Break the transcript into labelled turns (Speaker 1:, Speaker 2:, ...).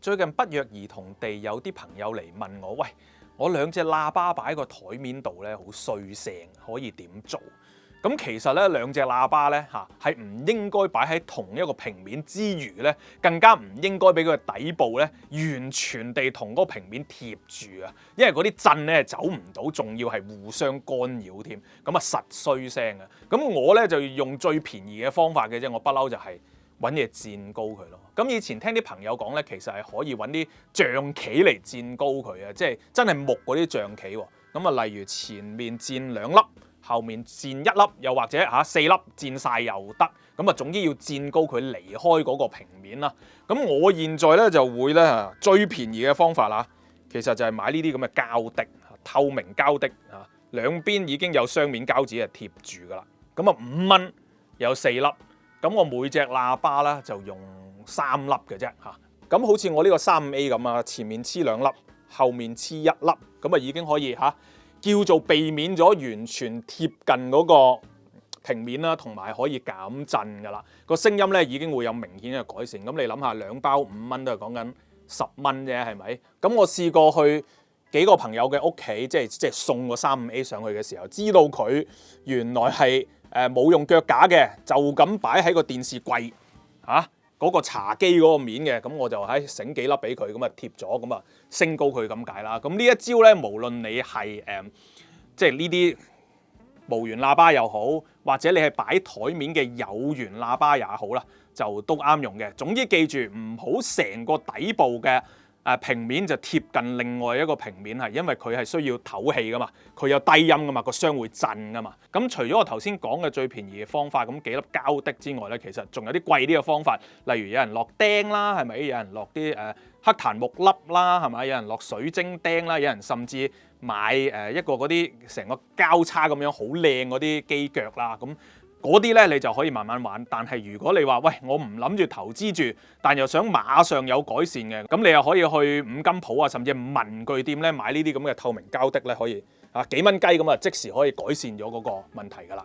Speaker 1: 最近不約而同地有啲朋友嚟問我，喂，我兩隻喇叭擺喺個台面度咧，好衰聲，可以點做？咁其實咧，兩隻喇叭咧係唔應該擺喺同一個平面之餘咧，更加唔應該俾佢底部咧完全地同嗰個平面貼住啊！因為嗰啲震咧走唔到，仲要係互相干擾添，咁啊實衰聲啊！咁我咧就用最便宜嘅方法嘅啫，我不嬲就係揾嘢墊高佢咯。咁以前聽啲朋友講咧，其實係可以揾啲象棋嚟墊高佢啊，即係真係木嗰啲象棋喎。咁啊，例如前面墊2粒。後面墊1粒，又或者4粒墊晒又得，咁啊總之要墊高佢離開嗰個平面啦。咁我現在咧就會咧最便宜嘅方法啦，其實就係買呢啲咁嘅膠的，透明膠的啊，兩邊已經有雙面膠紙係貼住噶啦。咁啊5蚊有4粒，咁我每隻喇叭啦就用3粒嘅啫嚇。咁好似我呢個35A 咁啊，前面黐2粒，後面黐1粒，咁啊已經可以叫做避免咗完全貼近嗰個平面啦，同埋可以減震噶啦。個聲音咧已經會有明顯嘅改善。咁你諗下，兩包5蚊都係講緊10蚊啫，係咪？咁我試過去幾個朋友嘅屋企，即係送個35A 上去嘅時候，知道佢原來係冇用腳架嘅，就咁擺喺個電視櫃嗰個茶几嗰個面嘅，咁我就醒幾粒俾佢，咁啊貼咗，咁啊升高佢咁解啦。咁呢一招咧，無論你係即係呢啲無弦喇叭又好，或者你係擺台面嘅有弦喇叭也好啦，就都啱用嘅。總之記住唔好成個底部嘅平面就貼近另外一個平面，係因為佢係需要唞氣噶嘛，佢有低音噶嘛，個箱會震噶嘛。咁除咗我頭先講嘅最便宜嘅方法，咁幾粒膠的之外咧，其實仲有啲貴啲嘅方法，例如有人落釘啦，係咪？有人落啲黑檀木粒啦，係咪？有人落水晶釘啦，有人甚至買一個嗰啲成個交叉咁樣好靚嗰啲機腳啦，咁。嗰啲咧你就可以慢慢玩，但係如果你話喂，我唔諗住投資住，但又想馬上有改善嘅，咁你又可以去五金鋪啊，甚至文具店咧買呢啲咁嘅透明膠的咧，可以幾蚊雞咁啊，即時可以改善咗嗰個問題㗎啦。